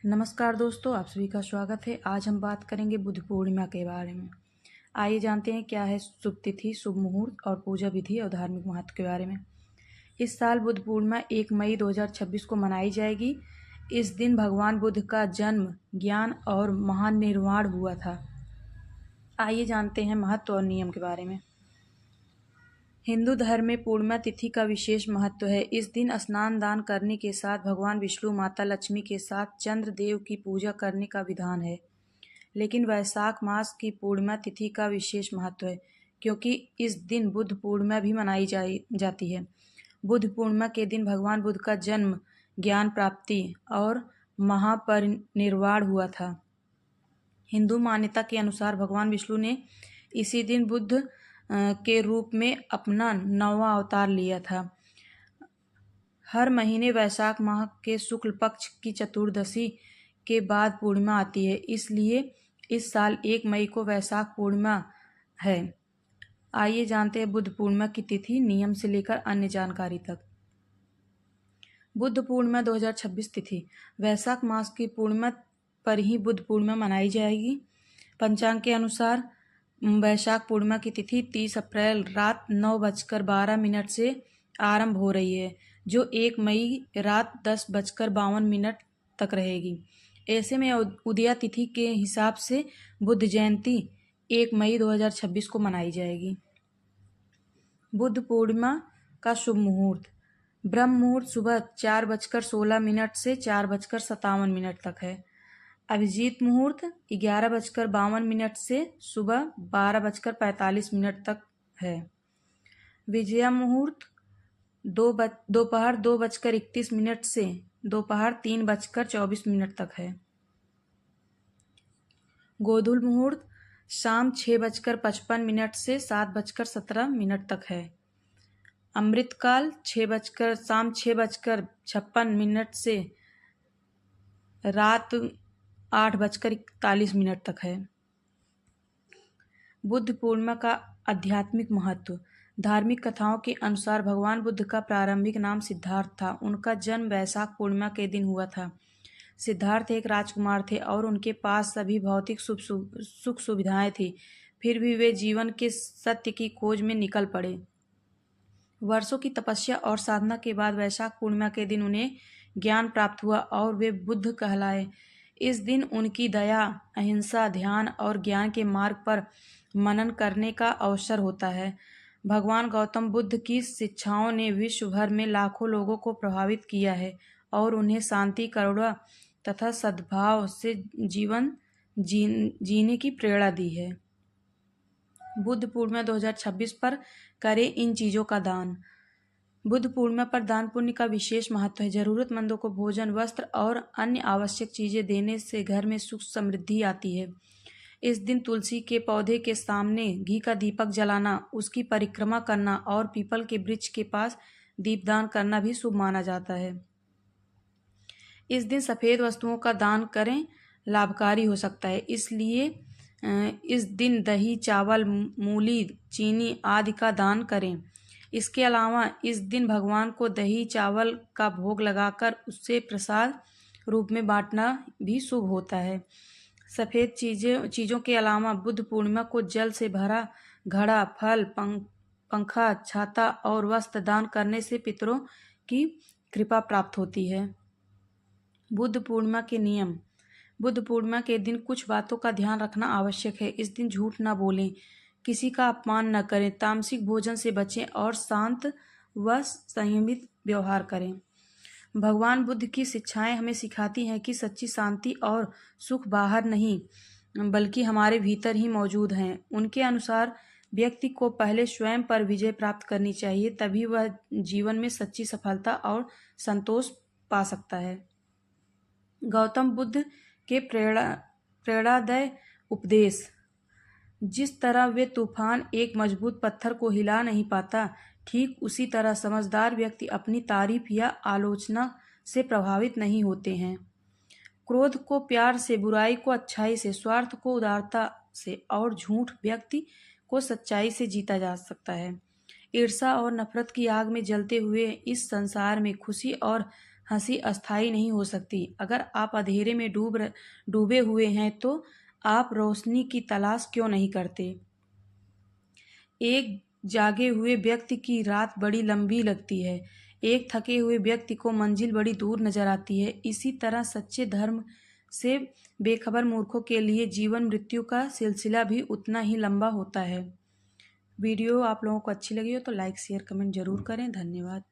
नमस्कार दोस्तों, आप सभी का स्वागत है। आज हम बात करेंगे बुद्ध पूर्णिमा के बारे में। आइए जानते हैं क्या है शुभ तिथि, शुभ मुहूर्त और पूजा विधि और धार्मिक महत्व के बारे में। इस साल बुद्ध पूर्णिमा 1 मई 2026 को मनाई जाएगी। इस दिन भगवान बुद्ध का जन्म, ज्ञान और महान निर्वाण हुआ था। आइए जानते हैं महत्व और नियम के बारे में। हिंदू धर्म में पूर्णिमा तिथि का विशेष महत्व है। इस दिन स्नान दान करने के साथ भगवान विष्णु, माता लक्ष्मी के साथ चंद्र देव की पूजा करने का विधान है। लेकिन वैशाख मास की पूर्णिमा तिथि का विशेष महत्व है, क्योंकि इस दिन बुद्ध पूर्णिमा भी मनाई जाती है। बुद्ध पूर्णिमा के दिन भगवान बुद्ध का जन्म, ज्ञान प्राप्ति और महापरिनिर्वाण हुआ था। हिंदू मान्यता के अनुसार भगवान विष्णु ने इसी दिन बुद्ध के रूप में अपना 9वां अवतार लिया था। हर महीने वैशाख माह के शुक्ल पक्ष की चतुर्दशी के बाद पूर्णिमा आती है, इसलिए इस साल 1 मई को वैशाख पूर्णिमा है। आइए जानते हैं बुद्ध पूर्णिमा की तिथि, नियम से लेकर अन्य जानकारी तक। बुद्ध पूर्णिमा 2026 तिथि वैशाख मास की पूर्णिमा पर ही बुद्ध पूर्णिमा मनाई जाएगी। पंचांग के अनुसार वैशाख पूर्णिमा की तिथि 30 अप्रैल रात 9:12 से आरंभ हो रही है, जो 1 मई रात 10:52 तक रहेगी। ऐसे में उदया तिथि के हिसाब से बुद्ध जयंती 1 मई 2026 को मनाई जाएगी। बुद्ध पूर्णिमा का शुभ मुहूर्त ब्रह्म मुहूर्त सुबह 4:16 से 4:57 तक है। अभिजीत मुहूर्त 11:52 से सुबह 12:45 तक है। विजया मुहूर्त दोपहर 2:31 से दोपहर 3:24 तक है। गोधूल मुहूर्त शाम 6:55 से 7:17 तक है। अमृतकाल शाम 6:56 से रात 8:41 तक है। बुद्ध पूर्णिमा का आध्यात्मिक महत्व धार्मिक कथाओं के अनुसार भगवान बुद्ध का प्रारंभिक नाम सिद्धार्थ था। उनका जन्म वैशाख पूर्णिमा के दिन हुआ था। सिद्धार्थ एक राजकुमार थे और उनके पास सभी भौतिक सुख सुविधाएं थी। फिर भी वे जीवन के सत्य की खोज में निकल पड़े। वर्षों की तपस्या और साधना के बाद वैशाख पूर्णिमा के दिन उन्हें ज्ञान प्राप्त हुआ और वे बुद्ध कहलाए। इस दिन उनकी दया, अहिंसा, ध्यान और ज्ञान के मार्ग पर मनन करने का अवसर होता है। भगवान गौतम बुद्ध की शिक्षाओं ने विश्व भर में लाखों लोगों को प्रभावित किया है और उन्हें शांति, करुणा तथा सद्भाव से जीवन जीने की प्रेरणा दी है। बुद्ध पूर्णिमा 2026 पर करें इन चीज़ों का दान। बुद्ध पूर्णिमा पर दान पुण्य का विशेष महत्व है। जरूरतमंदों को भोजन, वस्त्र और अन्य आवश्यक चीज़ें देने से घर में सुख समृद्धि आती है। इस दिन तुलसी के पौधे के सामने घी का दीपक जलाना, उसकी परिक्रमा करना और पीपल के वृक्ष के पास दीपदान करना भी शुभ माना जाता है। इस दिन सफ़ेद वस्तुओं का दान करें, लाभकारी हो सकता है। इसलिए इस दिन दही, चावल, मूली, चीनी आदि का दान करें। इसके अलावा इस दिन भगवान को दही चावल का भोग लगाकर उससे प्रसाद रूप में बांटना भी शुभ होता है। सफ़ेद चीज़ों के अलावा बुद्ध पूर्णिमा को जल से भरा घड़ा, फल, पंखा, छाता और वस्त्र दान करने से पितरों की कृपा प्राप्त होती है। बुद्ध पूर्णिमा के नियम बुद्ध पूर्णिमा के दिन कुछ बातों का ध्यान रखना आवश्यक है। इस दिन झूठ न बोलें, किसी का अपमान न करें, तामसिक भोजन से बचें और शांत व संयमित व्यवहार करें। भगवान बुद्ध की शिक्षाएं हमें सिखाती हैं कि सच्ची शांति और सुख बाहर नहीं बल्कि हमारे भीतर ही मौजूद हैं। उनके अनुसार व्यक्ति को पहले स्वयं पर विजय प्राप्त करनी चाहिए, तभी वह जीवन में सच्ची सफलता और संतोष पा सकता है। गौतम बुद्ध के प्रेरणादायी उपदेश जिस तरह वे तूफान एक मजबूत पत्थर को हिला नहीं पाता, ठीक उसी तरह समझदार व्यक्ति अपनी तारीफ या आलोचना से प्रभावित नहीं होते हैं। क्रोध को प्यार से, बुराई को अच्छाई से, स्वार्थ को उदारता से और झूठ व्यक्ति को सच्चाई से जीता जा सकता है। ईर्ष्या और नफरत की आग में जलते हुए इस संसार में खुशी और हंसी अस्थायी नहीं हो सकती। अगर आप अंधेरे में डूबे हुए हैं तो आप रोशनी की तलाश क्यों नहीं करते? एक जागे हुए व्यक्ति की रात बड़ी लंबी लगती है, एक थके हुए व्यक्ति को मंजिल बड़ी दूर नजर आती है। इसी तरह सच्चे धर्म से बेखबर मूर्खों के लिए जीवन मृत्यु का सिलसिला भी उतना ही लंबा होता है। वीडियो आप लोगों को अच्छी लगी हो तो लाइक शेयर कमेंट जरूर करें। धन्यवाद।